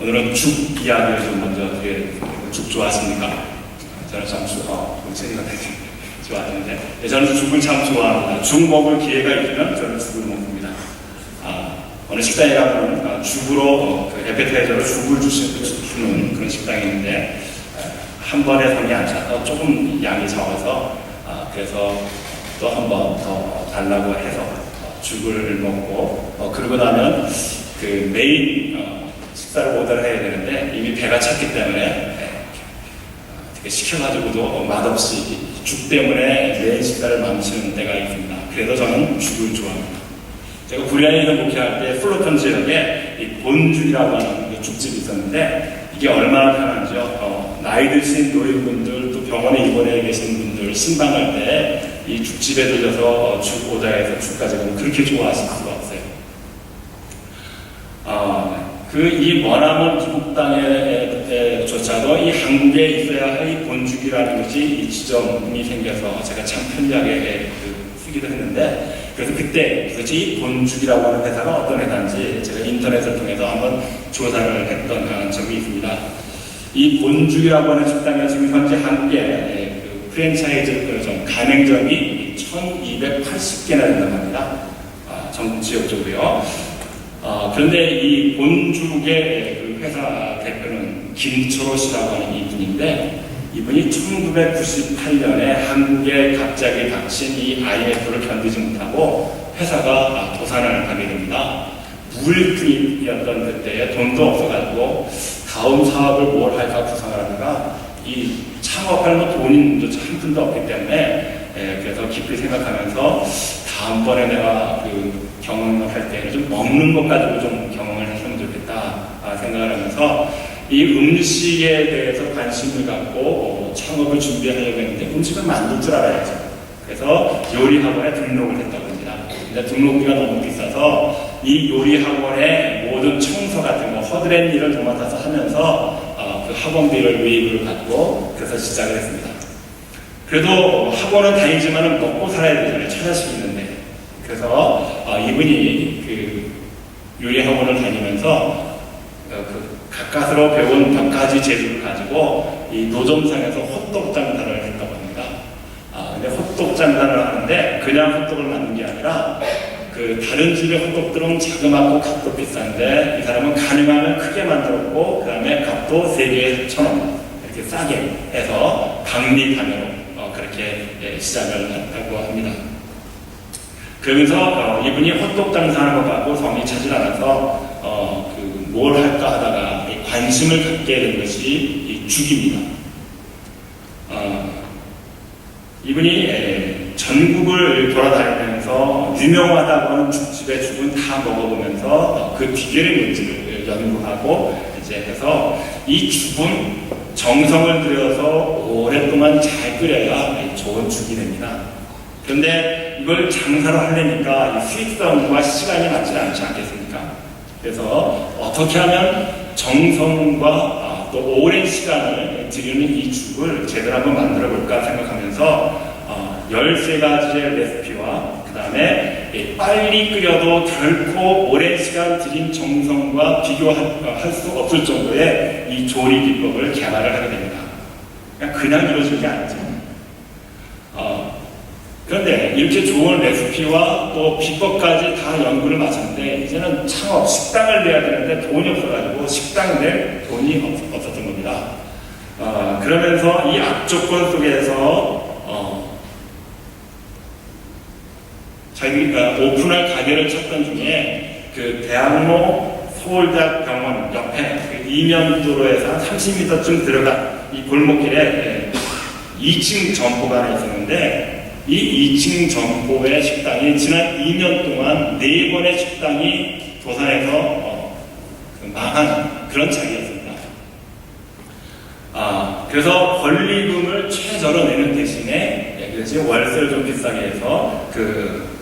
오늘은 죽 이야기를 좀 먼저 드리겠습니다. 죽 좋아하십니까? 저는 참 체리가 되게 좋아하는데 저는 죽을 참 좋아합니다. 죽 먹을 기회가 있으면 저는 죽을 먹습니다. 어느 식당에 가면 죽으로 그 에페타이저로 죽을 주는 그런 식당이 있는데 한 번에 손이 안 차서 조금 양이 적어서 그래서 또 한 번 더 달라고 해서 죽을 먹고 그러고 나면 그 메인 식사를 오더를 해야 되는데 이미 배가 찼기 때문에 시켜가지고도 맛없이 죽 때문에 메인 식사를 망치는 때가 있습니다. 그래서 저는 죽을 좋아합니다. 제가 구례에 목회할 때 플로턴 지역에 이 본죽이라고 하는 죽집이 있었는데 이게 얼마나 편한지요. 나이 드신 노인분들 또 병원에 입원해 계신 분들 신방할 때 이 죽집에 들려서 죽 오다에서 죽 가져가면 그렇게 좋아하실 수가 없어요. 이 머나먼 미국 땅에조차도 이 한국에 있어야 할 이 본죽이라는 것이 이 지점이 생겨서 제가 참 편리하게 쓰기도 했는데 그래서 그때 도대체 이 본죽이라고 하는 회사가 어떤 회사인지 제가 인터넷을 통해서 한번 조사를 했던 적이 있습니다. 이 본죽이라고 하는 식당이 지금 현재 한국에 프랜차이즈 가맹점이 1280개나 된다고 합니다. 전국 지역적으로요. 그런데 이 본죽의 그 회사 대표는 김철호 씨라고 하는 이분인데 이분이 1998년에 한국에 갑자기 닥친 이 IMF를 견디지 못하고 회사가 도산을 하게 됩니다. 무일푼이었던 그때에 돈도 없어가지고 다음 사업을 뭘 할까 구상을 하다가 이 창업할 돈이 한 푼도 없기 때문에 그래서 깊이 생각하면서 다음번에 내가 그 경험을 할 때는 좀 먹는 것 가지고 좀 경험을 했으면 좋겠다 생각을 하면서 이 음식에 대해서 관심을 갖고 창업을 준비하려고 했는데 음식을 만들 줄 알아야죠. 그래서 요리학원에 등록을 했다고 합니다. 근데 등록비가 너무 비싸서 이 요리학원의 모든 청소 같은 거 허드렛 일을 도맡아서 하면서 그 학원비를 외입을 받고 그래서 시작을 했습니다. 그래도 학원은 다니지만 먹고 살아야 되잖아요. 처자식이 있는데. 그래서 이분이 그 요리학원을 다니면서 가까스로 배운 몇 가지 재주를 가지고 이 노점상에서 호떡 장사를 했다고 합니다. 근데 호떡 장사를 하는데 그냥 호떡을 만든 게 아니라 그 다른 집의 호떡들은 자그맣고 값도 비싼데 이 사람은 가능하면 크게 만들었고 그 다음에 값도 3개에 1,000원 이렇게 싸게 해서 박리가면으로 그렇게 시작을 했다고 합니다. 그러면서 이분이 호떡 장사하는 것 갖고 성이 차질 않아서 뭘 할까 하다가 관심을 갖게 된 것이 이 죽입니다. 이분이 전국을 돌아다니면서 유명하다고 하는 죽집의 죽은 다 먹어보면서 그 비결의 문제를 연구하고 이제 해서 이 죽은 정성을 들여서 오랫동안 잘 끓여야 좋은 죽이 됩니다. 그런데 이걸 장사로 하려니까 이 수익성과 시간이 맞지 않지 않겠습니까? 그래서 어떻게 하면 정성과 또 오랜 시간을 들이는 이 죽을 제대로 한번 만들어 볼까 생각하면서 13가지의 레시피와 그 다음에 빨리 끓여도 결코 오랜 시간 들인 정성과 비교할 수 없을 정도의 이 조리 기법을 개발을 하게 됩니다. 그냥 이루어질 게 아니죠. 그런데 이렇게 좋은 레시피와 또 비법까지 다 연구를 마쳤는데 이제는 창업, 식당을 내야 되는데 돈이 없어가지고 식당 낼 돈이 없었던 겁니다. 그러면서 이 악조건 속에서 자기가 오픈할 가게를 찾던 중에 그 대학로 서울대학 병원 옆에 그 이면도로에서 한 30m쯤 들어간 이 골목길에 2층 점포가 하나 있었는데 이 2층 점포의 식당이 지난 2년 동안 4번의 식당이 도산에서 망한 그런 자리였습니다. 그래서 권리금을 최저로 내는 대신에 그래서 월세를 좀 비싸게 해서 그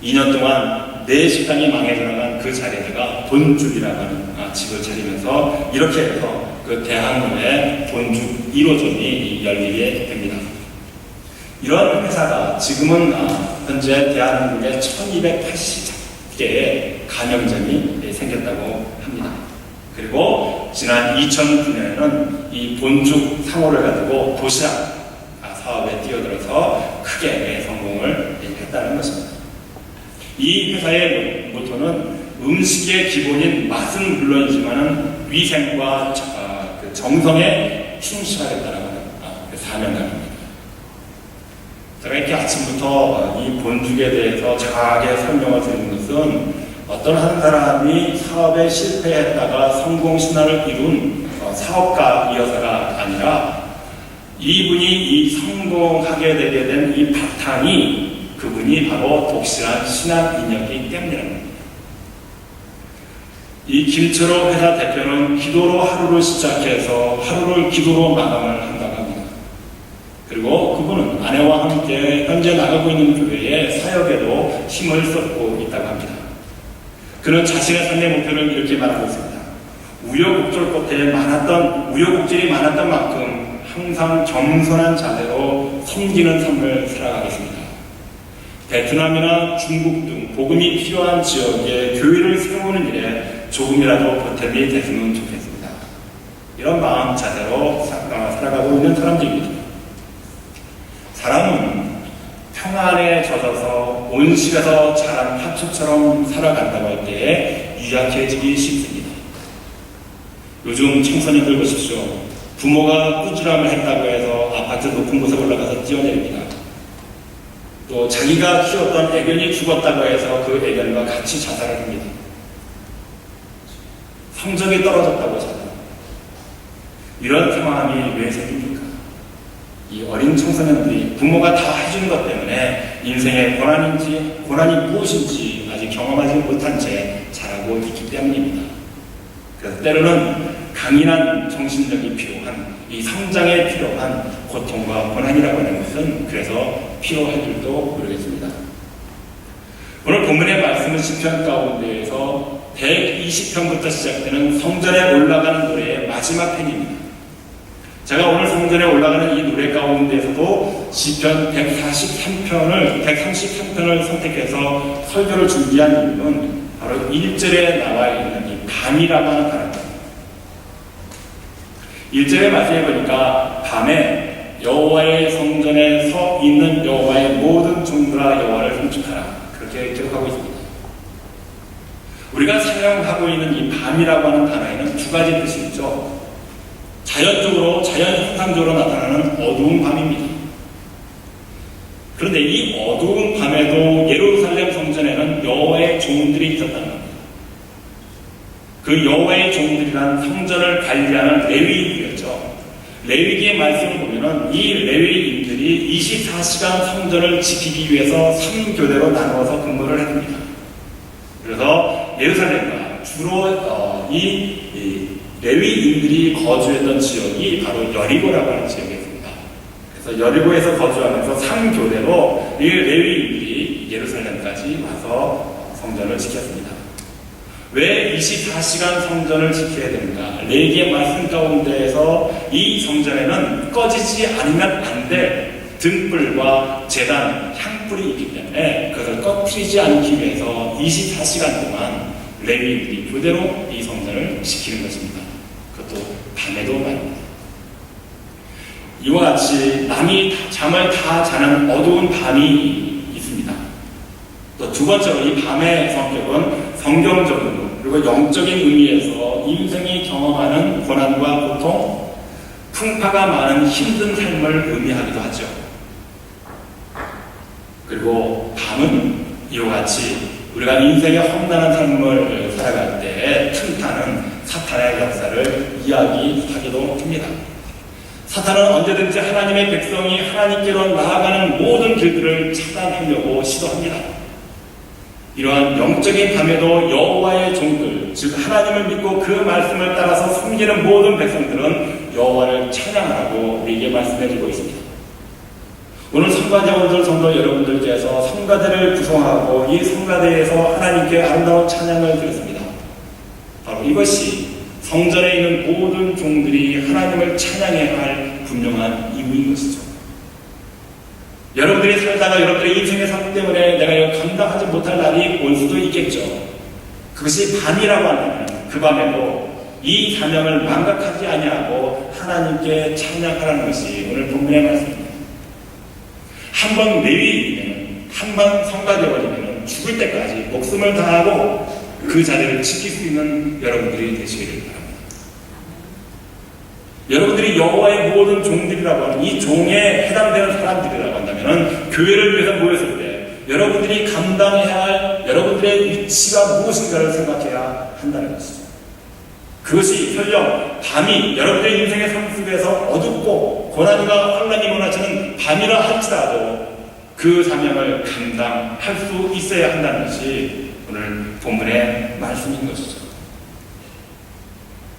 2년 동안 내 식당이 망해 들어간 그 자리에다가 본죽이라고 하는 집을 차리면서 이렇게 해서 그 대학로에 본죽 1호점이 열리게 됩니다. 이런 회사가 지금은 현재 대한민국에 1280개의 가맹점이 생겼다고 합니다. 그리고 지난 2009년에는 이 본죽 상호를 가지고 도시락 사업에 뛰어들어서 크게 성공을 했다는 것입니다. 이 회사의 모토는 음식의 기본인 맛은 물론이지만 위생과 정성에 충실하겠다는 사명감입니다. 제가 이렇게 아침부터 이 본죽에 대해서 장하게 설명을 드리는 것은 어떤 한 사람이 사업에 실패했다가 성공 신화를 이룬 사업가이어서가 아니라 이분이 이 성공하게 되게 된 이 바탕이 그분이 바로 독실한 신앙인이었기 때문이랍니다. 이 김철호 회사 대표는 기도로 하루를 시작해서 하루를 기도로 마감을 한다고 합니다. 그리고 그분은 아내와 함께 현재 나가고 있는 교회의 사역에도 힘을 쏟고 있다고 합니다. 그는 자신의 삶의 목표를 이렇게 말하고 있습니다. 우여곡절이 많았던 만큼 항상 겸손한 자세로 섬기는 삶을 살아가겠습니다. 베트남이나 중국 등 복음이 필요한 지역에 교회를 세우는 일에 조금이라도 보탬이 됐으면 좋겠습니다. 이런 마음 자세로 살아가고 있는 사람들입니다. 사람은 평안에 젖어서 온실에서 자란 화초처럼 살아간다고 할 때에 유약해지기 쉽습니다. 요즘 청소년들 보십시오. 부모가 꾸지람을 했다고 해서 아파트 높은 곳에 올라가서 뛰어내립니다. 또 자기가 키웠던 애견이 죽었다고 해서 그 애견과 같이 자살을 합니다. 성적이 떨어졌다고 자살. 이런 상황이 왜 생깁니까? 이 어린 청소년들이 부모가 다 해주는 것 때문에 인생의 고난이 무엇인지 아직 경험하지 못한 채 자라고 있기 때문입니다. 그래서 때로는 강인한 정신력이 필요한 이 성장에 필요한 고통과 고난이라고 하는 것은 그래서 필요할 줄도 모르겠습니다. 오늘 본문의 말씀은 시편 가운데에서 120편부터 시작되는 성전에 올라가는 노래의 마지막 편입니다. 제가 오늘 성전에 올라가는 이 노래 가운데서도 시편 133편을 선택해서 설교를 준비한 이유는 바로 1절에 나와 있는 이 밤이라고 하는 단어입니다. 1절에 말씀해 보니까 밤에 여호와의 성전에 서 있는 여호와의 모든 종들아 여호와를 송축하라, 그렇게 기록하고 있습니다. 우리가 사용하고 있는 이 밤이라고 하는 단어에는 두 가지 뜻이 있죠. 자연현상적으로 나타나는 어두운 밤입니다. 그런데 이 어두운 밤에도 예루살렘 성전에는 여호와의 종들이 있었다는 겁니다. 그 여호와의 종들이란 성전을 관리하는 레위인들이었죠. 레위기의 말씀을 보면은 이 레위인들이 24시간 성전을 지키기 위해서 3교대로 나누어서 근무를 합니다. 그래서 예루살렘과 주로 이 레위인들이 거주했던 지역이 바로 여리고라고 하는 지역이었습니다. 그래서 여리고에서 거주하면서 3교대로 이 레위인들이 예루살렘까지 와서 성전을 지켰습니다. 왜 24시간 성전을 지켜야 되는가? 레위기의 말씀 가운데에서 이 성전에는 꺼지지 않으면 안 될 등불과 제단, 향불이 있기 때문에 그것을 꺼뜨리지 않기 위해서 24시간 동안 레위인들이 그대로 이 성전을 지키는 것입니다. 그것도 밤에도 말입니다. 이와 같이 남이 잠을 다 자는 어두운 밤이 있습니다. 또 두 번째로 이 밤의 성격은 성경적으로 그리고 영적인 의미에서 인생이 경험하는 고난과 고통, 풍파가 많은 힘든 삶을 의미하기도 하죠. 그리고 밤은 이와 같이 우리가 인생의 험난한 삶을 살아갈 때 틈타는 사탄의 역사를 이야기하기도 합니다. 사탄은 언제든지 하나님의 백성이 하나님께로 나아가는 모든 길들을 차단하려고 시도합니다. 이러한 영적인 밤에도 여호와의 종들, 즉 하나님을 믿고 그 말씀을 따라서 섬기는 모든 백성들은 여호와를 찬양하라고 우리에게 말씀해주고 있습니다. 오늘 성가대원들 성도 여러분들께서 성가대를 구성하고 이 성가대에서 하나님께 아름다운 찬양을 드렸습니다. 바로 이것이 성전에 있는 모든 종들이 하나님을 찬양해야 할 분명한 이유인 것이죠. 여러분들이 살다가 여러분들의 인생의 삶 때문에 내가 이거 감당하지 못할 날이 올 수도 있겠죠. 그것이 밤이라고 하면 그 밤에도 이 사명을 망각하지 아니하고 하나님께 찬양하라는 것이 오늘 본문의 말씀입니다. 한 번 내위이면, 한 번 성가되어버리면 죽을 때까지 목숨을 다하고 그 자리를 지킬 수 있는 여러분들이 되시기를 바랍니다. 여러분들이 여호와의 모든 종들이라고 하는 이 종에 해당되는 사람들이라고 한다면 교회를 위해서 모였을 때 여러분들이 감당해야 할 여러분들의 위치가 무엇인가를 생각해야 한다는 것이죠. 그것이 설령 밤이 여러분들의 인생의 삶 속에서 어둡고 고난과 혼란이 몰아치는 밤이라 할지라도 그 사명을 감당할 수 있어야 한다는 것이 오늘 본문의 말씀인 것이죠.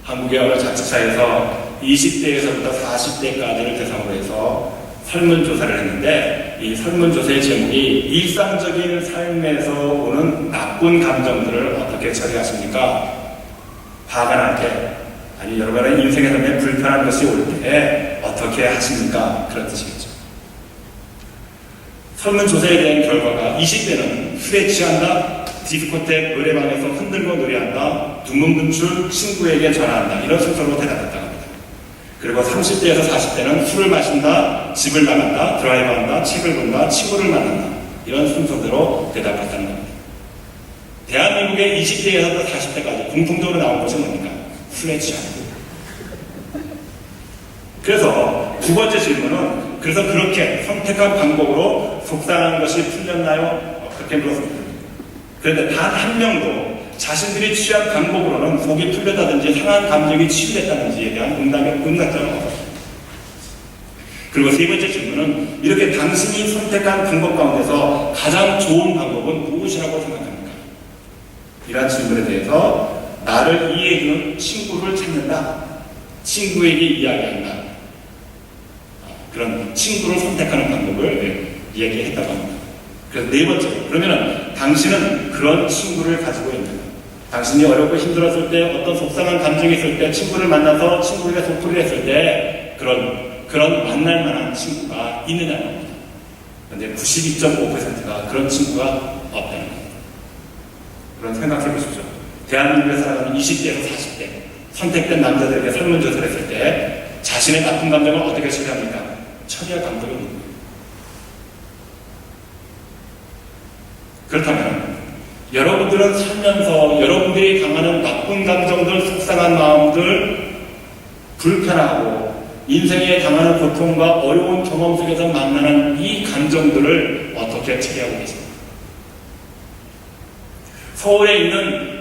한국의 어느 자치사에서 20대에서부터 40대까지를 대상으로 해서 설문조사를 했는데 이 설문조사의 제목이 일상적인 삶에서 오는 나쁜 감정들을 어떻게 처리하십니까? 화가 날 때, 아니 여러분의 인생의 삶에 불편한 것이 올 때 어떻게 하십니까? 그런 뜻이겠죠. 설문조사에 대한 결과가 20대는 술에 취한다, 디스코텍 노래방에서 흔들고 노래한다, 두문분출, 친구에게 전화한다 이런 순서로 대답했다고 합니다. 그리고 30대에서 40대는 술을 마신다, 집을 나간다, 드라이브한다, 책을 본다, 친구를 만난다 이런 순서대로 대답했다는 겁니다. 대한민국의 20대에서 40대까지 공통적으로 나온 것이 뭡니까? 술에 취합니다. 그래서 두 번째 질문은 그래서 그렇게 선택한 방법으로 속상한 것이 풀렸나요? 그렇게 물었습니다. 그런데 단 한 명도 자신들이 취한 방법으로는 속이 풀렸다든지 상한 감정이 치유됐다든지에 대한 응답자가 없었습니다. 그리고 세 번째 질문은 이렇게 당신이 선택한 방법 가운데서 가장 좋은 방법은 무엇이라고 생각합니까? 이러한 질문에 대해서 나를 이해해주는 친구를 찾는다. 친구에게 이야기한다. 그런 친구를 선택하는 방법을 이야기했다고 합니다. 그래서 네 번째로 그러면은 당신은 그런 친구를 가지고 있는가? 당신이 어렵고 힘들었을 때 어떤 속상한 감정이 있을 때 친구를 만나서 친구에게 속풀이를 했을 때 그런 만날 만한 친구가 있느냐는 겁니다. 그런데 92.5%가 그런 친구가 없다는 겁니다. 그런 생각해 보십시오. 대한민국에 살아가는 20대에서 40대 선택된 남자들에게 설문조사를 했을 때 자신의 나쁜 감정을 어떻게 처리합니까? 처리할 방법이 없는 거예요. 그렇다면 여러분들은 살면서 여러분들이 당하는 나쁜 감정들, 속상한 마음들, 불편하고 인생에 당하는 고통과 어려운 경험 속에서 만나는 이 감정들을 어떻게 처리하고 계십니까? 서울에 있는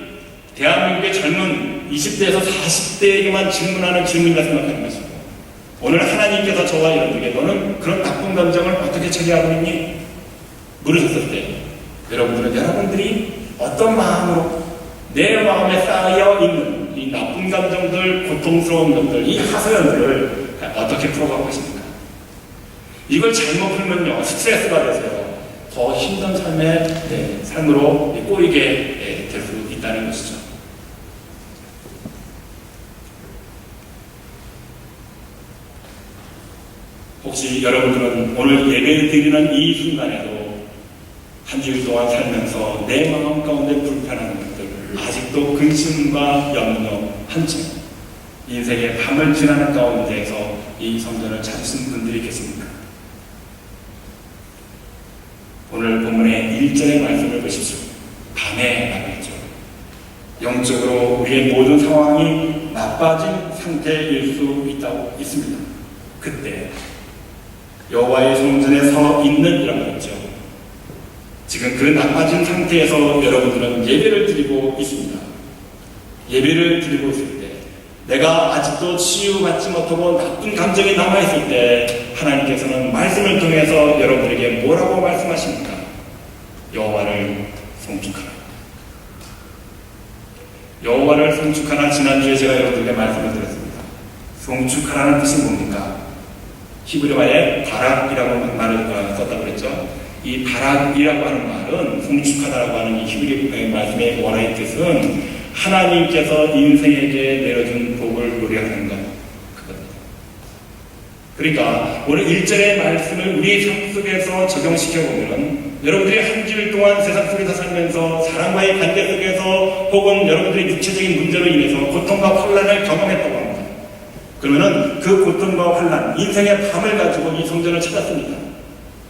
대한민국의 젊은 20대에서 40대에게만 질문하는 질문이라 생각하는 것이고 오늘 하나님께서 저와 여러분에게 너는 그런 나쁜 감정을 어떻게 처리하고 있니? 물으셨을 때 여러분들이 어떤 마음으로 내 마음에 쌓여있는 이 나쁜 감정들, 고통스러운 점들, 이 하소연들을 어떻게 풀어가고 계십니까? 이걸 잘못 풀면요 스트레스가 돼서요 더 힘든 삶으로 꼬이게 될 수 있다는 것이죠. 혹시 여러분들은 오늘 예배를 드리는 이 순간에도 한 주일 동안 살면서 내 마음 가운데 불편한 것들, 아직도 근심과 염려, 한층 인생의 밤을 지나는 가운데에서 이 성전을 찾으신 분들이 계십니까? 오늘 본문의 1절의 말씀을 보십시오. 밤에 라고 했죠. 영적으로 우리의 모든 상황이 나빠진 상태일 수 있습니다. 그때 여호와의 성전에 서 있는 이라고 했죠. 지금 그 나빠진 상태에서 여러분들은 예배를 드리고 있습니다. 예배를 드리고 있을 때 내가 아직도 치유받지 못하고 나쁜 감정이 남아있을 때 하나님께서는 말씀을 통해서 여러분들에게 뭐라고 말씀하십니까? 여호와를 송축하라. 여호와를 송축하라. 지난주에 제가 여러분들에게 말씀을 드렸습니다. 송축하라는 뜻이 뭡니까? 히브리어에 바락이라고 말을 썼다고 그랬죠. 이 바락이라고 하는 말은 송축하다라고 하는 이 히브리 말씀의 원어의 뜻은 하나님께서 인생에게 내려준 복을 노래하는 것 그겁니다. 그러니까 오늘 1절의 말씀을 우리 삶 속에서 적용시켜 보면 여러분들이 한 주일 동안 세상 속에서 살면서 사람과의 관계 속에서 혹은 여러분들의 육체적인 문제로 인해서 고통과 혼란을 경험했다고 합니다. 그러면은 그 고통과 혼란, 인생의 밤을 가지고 이 성전을 찾았습니다.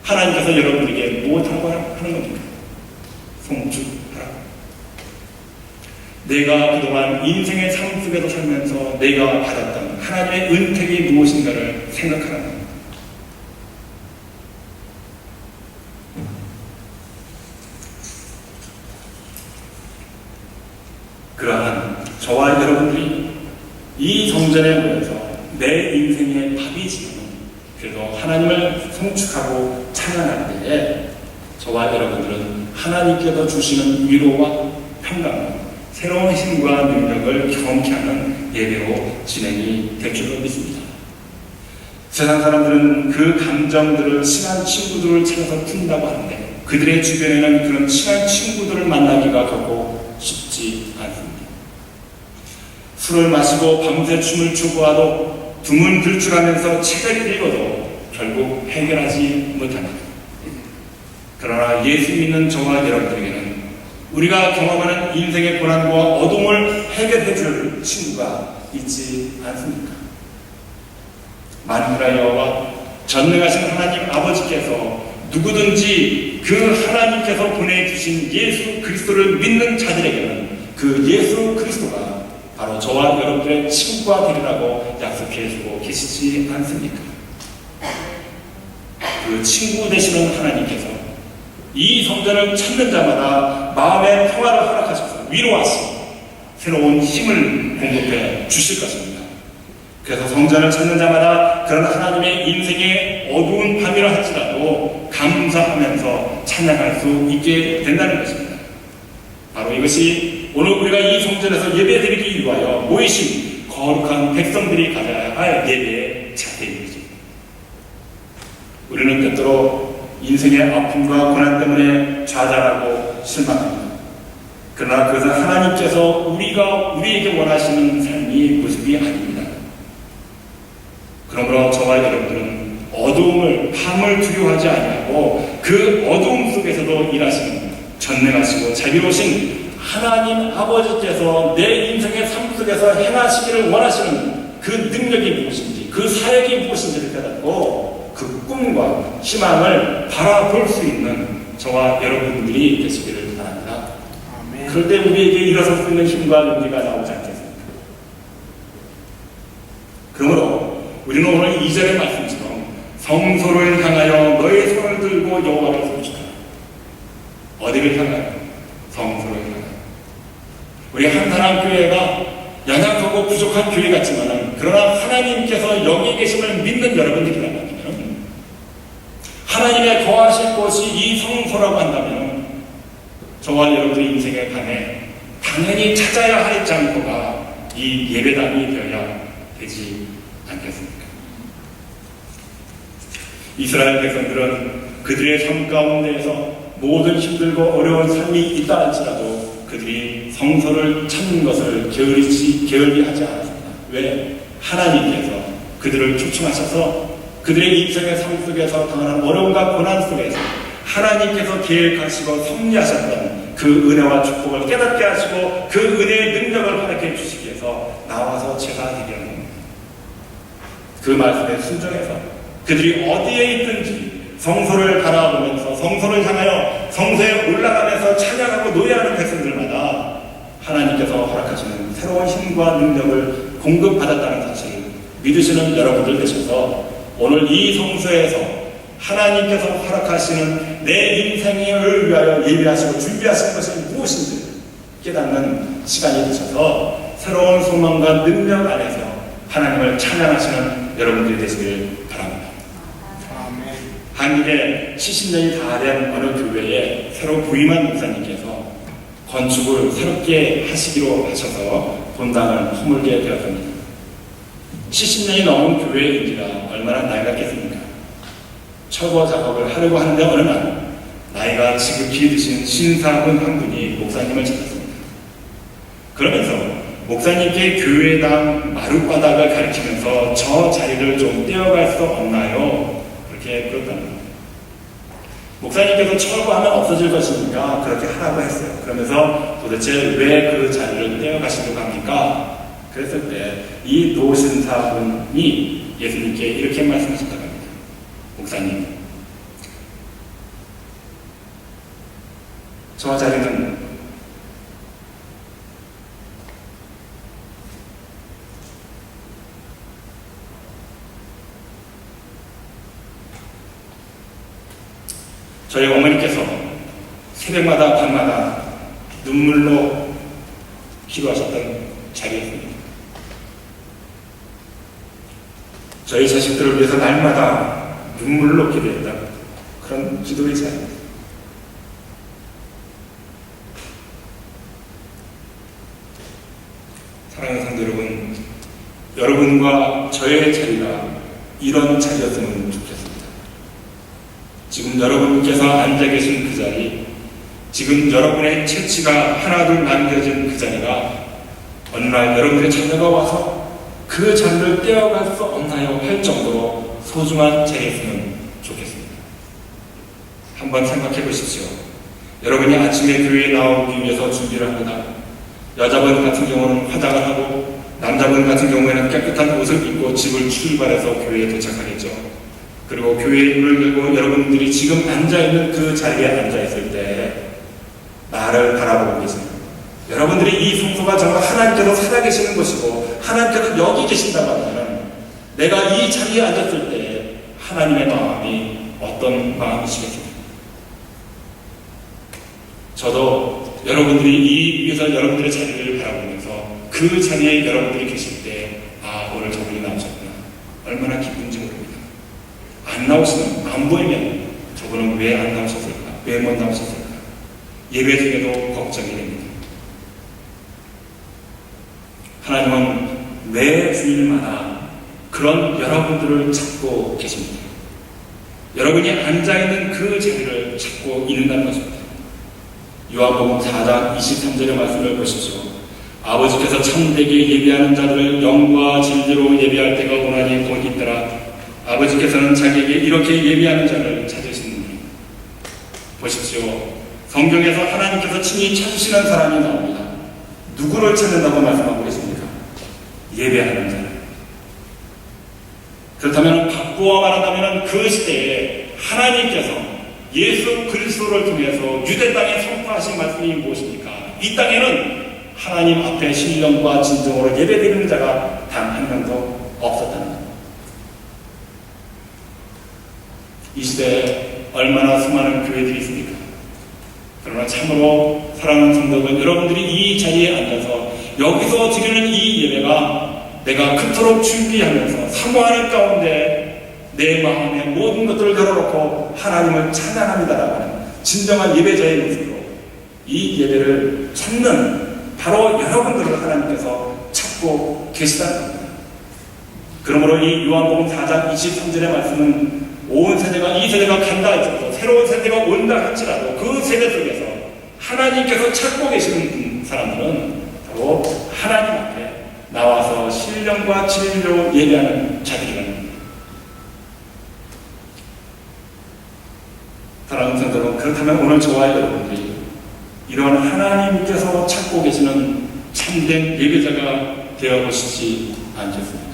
하나님께서 여러분들에게 무엇하고 하는 겁니까? 성축하라. 내가 그동안 인생의 삶 속에서 살면서 내가 받았던 하나님의 은택이 무엇인가를 생각하라는 겁니다. 그러한 저와 여러분들이 이 성전에 모여서 내 인생의 밥이지만 그래도 하나님을 성축하고 찬양할 때에 저와 여러분들은 하나님께서 주시는 위로와 평강, 새로운 힘과 능력을 경험케 하는 예배로 진행이 될 줄로 믿습니다. 세상 사람들은 그 감정들을 친한 친구들을 찾아서 푼다고 하는데 그들의 주변에는 그런 친한 친구들을 만나기가 결코 쉽지 않습니다. 술을 마시고 밤새 춤을 추고하도 두문불출하면서 책을 읽어도 결국 해결하지 못합니다. 그러나 예수 믿는 저와 여러분들에게는 우리가 경험하는 인생의 고난과 어둠을 해결해 줄 친구가 있지 않습니까? 만군의 여호와 전능하신 하나님 아버지께서 누구든지 그 하나님께서 보내주신 예수 그리스도를 믿는 자들에게는 그 예수 그리스도가 바로 저와 여러분들의 친구가 되리라고 약속해주고 계시지 않습니까? 그 친구 되시는 하나님께서 이 성전을 찾는 자마다 마음의 평화를 허락하셔서 위로하시고 새로운 힘을 공급해 주실 것입니다. 그래서 성전을 찾는 자마다 그런 하나님의 인생의 어두운 밤이라 할지라도 감사하면서 찬양할 수 있게 된다는 것입니다. 바로 이것이 오늘 우리가 이 성전에서 예배드리기 위하여 모이신 거룩한 백성들이 가져야 할 예배의 자세입니다. 우리는 때때로 인생의 아픔과 고난 때문에 좌절하고 실망합니다. 그러나 그것은 하나님께서 우리에게 원하시는 삶의 모습이 아닙니다. 그러므로 저와 여러분들은 어두움을, 밤을 두려워하지 아니하고 그 어두움 속에서도 일하시는 전능하시고 자비로우신 하나님 아버지께서 내 인생의 삶 속에서 행하시기를 원하시는 그 능력이 무엇인지, 그 사역이 무엇인지를 깨닫고 그 꿈과 희망을 바라볼 수 있는 저와 여러분들이 되시기를 바랍니다. 아멘. 그럴 때 우리에게 일어설 수 있는 힘과 용기가 나오지 않겠습니까? 그러므로 우리는 오늘 2절의 말씀처럼 성소를 향하여 너의 손을 들고 여호와를 송축하라. 어디를 향하여? 성소를 향하여. 우리 한사람교회가 연약하고 부족한 교회 같지만 그러나 하나님께서 여기 계심을 믿는 여러분들이라면 하나님의 거하실 곳이 이 성소라고 한다면 저와 여러분의 인생의 밤에 당연히 찾아야 할 장소가 이 예배당이 되어야 되지 않겠습니까? 이스라엘 백성들은 그들의 삶 가운데에서 모든 힘들고 어려운 삶이 있다 할지라도 그들이 성소를 찾는 것을 게을리 하지 않았습니다. 왜? 하나님께서 그들을 초청하셔서 그들의 인생의 삶 속에서 당하는 어려움과 고난 속에서 하나님께서 계획하시고 섭리하셨던 그 은혜와 축복을 깨닫게 하시고 그 은혜의 능력을 활약해 주시기 위해서 나와서 제가 되게 하는 겁니다. 그 말씀에 순종해서 그들이 어디에 있든지 성소를 바라보면서 성소를 향하여 성소에 올라가면서 찬양하고 노래하는 백성들마다 하나님께서 허락하시는 새로운 힘과 능력을 공급받았다는 사실을 믿으시는 여러분들 되셔서 오늘 이 성소에서 하나님께서 허락하시는 내 인생을 위하여 예비하시고 준비하신 것이 무엇인지 깨닫는 시간이 되셔서 새로운 소망과 능력 안에서 하나님을 찬양하시는 여러분들이 되시길 바랍니다. 한국에 70년이 다 된 어느 교회에 새로 부임한 목사님께서 건축을 새롭게 하시기로 하셔서 본당을 허물게 되었습니다. 70년이 넘은 교회인지라 얼마나 나이 같겠습니까? 철거 작업을 하려고 하는데 어느 날 나이가 지극히 드신 신사분 한 분이 목사님을 찾았습니다. 그러면서 목사님께 교회당 마룻바닥을 가리키면서 저 자리를 좀 떼어갈 수 없나요? 그렇게 그렇다는 겁니다. 목사님께서 철거하면 없어질 것이니까 그렇게 하라고 했어요. 그러면서 도대체 왜 그 자리를 떼어가시려고 합니까? 그랬을 때 이 노신사분이 예수님께 이렇게 말씀하셨다고 합니다. 목사님, 저 자리는 저희 어머니께서 새벽마다 밤마다 눈물로 기도하셨던 자리였습니다. 저희 자식들을 위해서 날마다 눈물로 기도했던 그런 기도의 자리입니다. 사랑하는 성도 여러분, 여러분과 저의 자리가 이런 자리였으면 좋겠습니다. 지금 여러분께서 앉아 계신 그 자리, 지금 여러분의 채취가 하나둘 남겨진 그 자리가 어느 날 여러분의 자녀가 와서 그 자리를 떼어갈 수 없나요? 할 정도로 소중한 자리였으면 좋겠습니다. 한번 생각해 보십시오. 여러분이 아침에 교회에 나오기 위해서 준비를 합니다. 여자분 같은 경우는 화장을 하고 남자분 같은 경우에는 깨끗한 옷을 입고 집을 출발해서 교회에 도착하겠죠. 그리고 교회의 문을 열고 여러분들이 지금 앉아있는 그 자리에 앉아있을 때 나를 바라보고 계십니다. 여러분들이 이 성소가 정말 하나님께서 살아계시는 것이고 하나님께서 여기 계신다고 하면 내가 이 자리에 앉았을 때 하나님의 마음이 어떤 마음이시겠습니까? 저도 여러분들이 이 위에서 여러분들의 자리를 바라보면서 그 자리에 여러분들이 계실 때 오늘 저분이 나오셨구나, 얼마나 기쁜지 모릅니다. 안 나오시면, 안 보이면 저분은 왜 안 나오셨을까, 왜 못 나오셨을까, 예배 중에도 걱정이 됩니다. 하나님은 매 주일마다 그런 여러분들을 찾고 계십니다. 여러분이 앉아있는 그 자리를 찾고 있는다는 것입니다. 요한복음 4장 23절의 말씀을 보십시오. 아버지께서 참되게 예비하는 자들을 영과 진리로 예비할 때가 오나니 곧 있더라. 아버지께서는 자기에게 이렇게 예비하는 자를 찾으시는 분. 보십시오. 성경에서 하나님께서 친히 찾으시는 사람이 나옵니다. 누구를 찾는다고 말씀하고 계십니까? 예배하는 자를. 그렇다면 바꾸어 말한다면 그 시대에 하나님께서 예수 그리스도를 통해서 유대 땅에 선포하신 말씀이 무엇입니까? 이 땅에는 하나님 앞에 신령과 진정으로 예배드리는 자가 단 한 명도 없었다는 것. 이 시대에 얼마나 수많은 교회들이 있습니까? 그러나 참으로 사랑하는 성도들, 여러분들이 이 자리에 앉아서 여기서 드리는 이 예배가 내가 그토록 준비하면서 사모하는 가운데 내 마음의 모든 것들을 열어놓고 하나님을 찬양합니다라고 하는 진정한 예배자의 모습으로 이 예배를 찾는 바로 여러분들을 하나님께서 찾고 계시다는 겁니다. 그러므로 이 요한복음 4장 23절의 말씀은 온 세대가, 이 세대가 간다 할지라도 새로운 세대가 온다 할지라도 그 세대 속에서 하나님께서 찾고 계시는 사람들은 바로 하나님 앞에 나와서 신령과 진리로 예배하는 자들이라는 겁니다. 사랑하는 성도 여러분, 그렇다면 오늘 저와 여러분들이 이런 하나님께서 찾고 계시는 참된 예배자가 되어보시지 않겠습니까?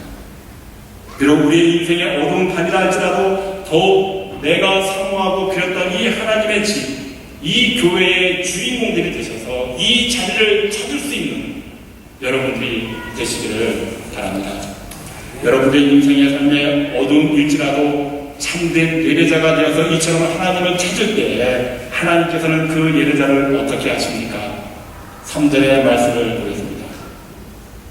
비록 우리의 인생의 어두운 밤이라 할지라도 더욱 내가 사모하고 그렸던 이 하나님의 집, 이 교회의 주인공들이 되셔서 이 자리를 찾을 수 있는 여러분들이 되시기를 바랍니다. 여러분들의 인생의 삶의 어두움일지라도 참된 예배자가 되어서 이처럼 하나님을 찾을 때에 하나님께서는 그 예배자를 어떻게 하십니까? 3절의 말씀을 보겠습니다.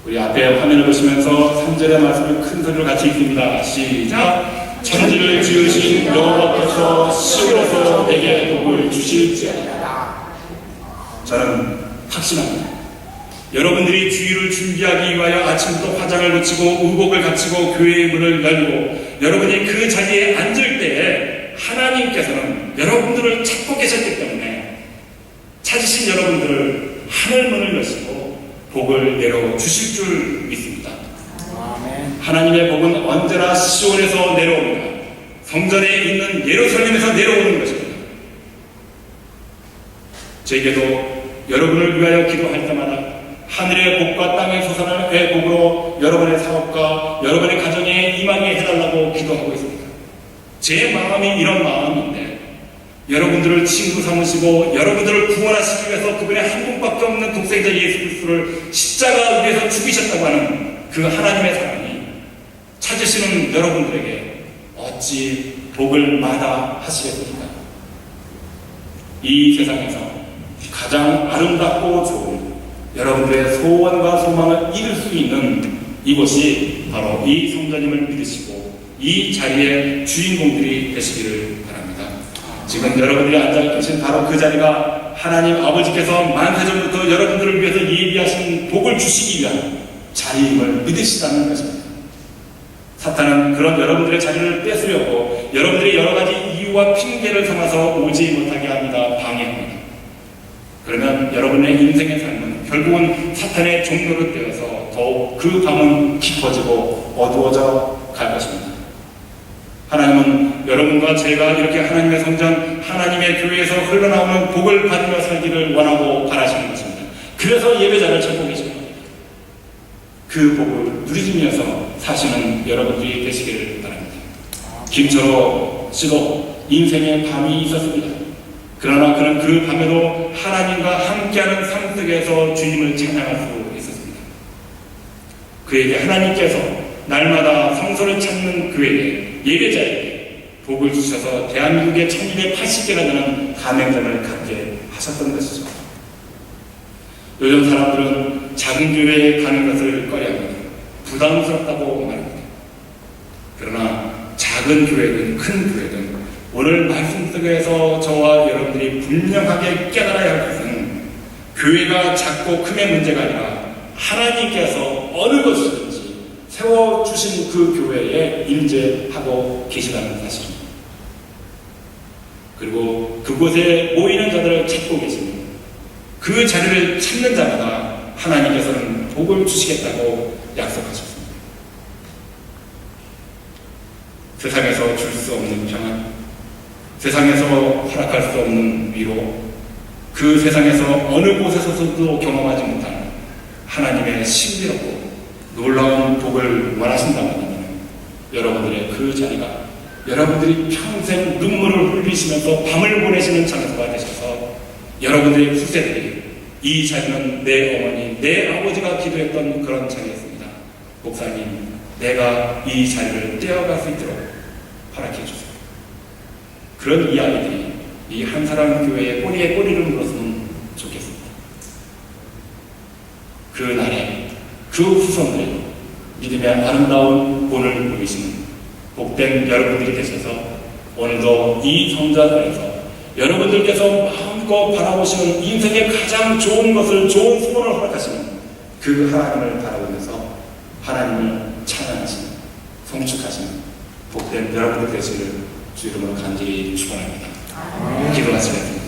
우리 앞에 화면을 보시면서 3절의 말씀을 큰 소리로 같이 읽습니다. 시작! 천지를 지으신 여호와께서 시로서 내게 복을 주실지어다. 저는 확신합니다. 여러분들이 주일을 준비하기 위하여 아침부터 화장을 고치고 의복을 갖추고 교회의 문을 열고 여러분이 그 자리에 앉을 때에 하나님께서는 여러분들을 찾고 계셨기 때문에 찾으신 여러분들을 하늘문을 여시고 복을 내려 주실 줄 믿습니다. 하나님의 복은 언제나 시온에서 내려옵니다. 성전에 있는 예루살렘에서 내려오는 것입니다. 저에게도 여러분을 위하여 기도할 때마다 하늘의 복과 땅의 솟아나는 복으로 여러분의 사업과 여러분의 가정에 임하게 해달라고 기도하고 있습니다. 제 마음이 이런 마음인데 여러분들을 친구 삼으시고 여러분들을 구원하시기 위해서 그분의 한 분밖에 없는 독생자 예수 그리스도를 십자가 위에서 죽이셨다고 하는 그 하나님의 사랑이 찾으시는 여러분들에게 어찌 복을 마다하시겠습니까? 이 세상에서 가장 아름답고 좋은 여러분들의 소원과 소망을 이룰 수 있는 이곳이 바로 이 성자님을 믿으시고 이 자리의 주인공들이 되시기를 바랍니다. 지금 여러분들이 앉아 계신 바로 그 자리가 하나님 아버지께서 만세전부터 여러분들을 위해서 예비하신 복을 주시기 위한 자리임을 믿으시다는 것입니다. 사탄은 그런 여러분들의 자리를 뺏으려고 여러분들이 여러 가지 이유와 핑계를 삼아서 오지 못하게 합니다. 방해합니다. 그러면 여러분의 인생의 삶은 결국은 사탄의 종로로 되어서 더욱 그 밤은 깊어지고 어두워져 갈 것입니다. 하나님은 여러분과 제가 이렇게 하나님의 성전, 하나님의 교회에서 흘러나오는 복을 받으며 살기를 원하고 바라시는 것입니다. 그래서 예배자를 찾고 계신 겁니다. 그 복을 누리시면서 사시는 여러분들이 되시기를 바랍니다. 김철호 씨도 인생의 밤이 있었습니다. 그러나 그는 그 밤에도 하나님과 함께하는 삶 속에서 주님을 찬양할 수 있었습니다. 그에게 하나님께서 날마다 성소를 찾는 그에게 예배자에게 복을 주셔서 대한민국에 1280개가 되는 가맹점을 갖게 하셨던 것이죠. 요즘 사람들은 작은 교회에 가는 것을 꺼려합니다. 부담스럽다고 말합니다. 그러나 작은 교회든 큰 교회든 오늘 말씀 속에서 저와 여러분들이 분명하게 깨달아야 할 것은 교회가 작고 큼의 문제가 아니라 하나님께서 어느 것이든지 세워주신 그 교회에 임재하고 계시다는 사실입니다. 그리고 그곳에 모이는 자들을 찾고 계십니다. 그 자리를 찾는 자마다 하나님께서는 복을 주시겠다고 약속하셨습니다. 세상에서 줄 수 없는 평안, 세상에서 허락할 수 없는 위로, 그 세상에서 어느 곳에서도 경험하지 못한 하나님의 신비롭고 놀라운 복을 원하신다면 여러분들의 그 자리가 여러분들이 평생 눈물을 흘리시면서 밤을 보내시는 장소가 되셔서 여러분들의 후세들이 이 자리는 내 어머니, 내 아버지가 기도했던 그런 자리였습니다. 목사님, 내가 이 자리를 떼어갈 수 있도록 허락해 주세요. 그런 이야기들이 이 한사람 교회의 꼬리에 꼬리를 물었으면 좋겠습니다. 그 날에 그 후손들의 믿음의 아름다운 본을 보이시는 복된 여러분들이 되셔서 오늘도 이 성전에서 여러분들께서 마음껏 바라보시는 인생의 가장 좋은 것을, 좋은 소원을 허락하시는 그 하나님을 바라보면서 하나님을 찬양하시는, 성축하시는 복된 여러분들 되시기를 주 이름으로 간절히 축원합니다. 기도하시겠습니다.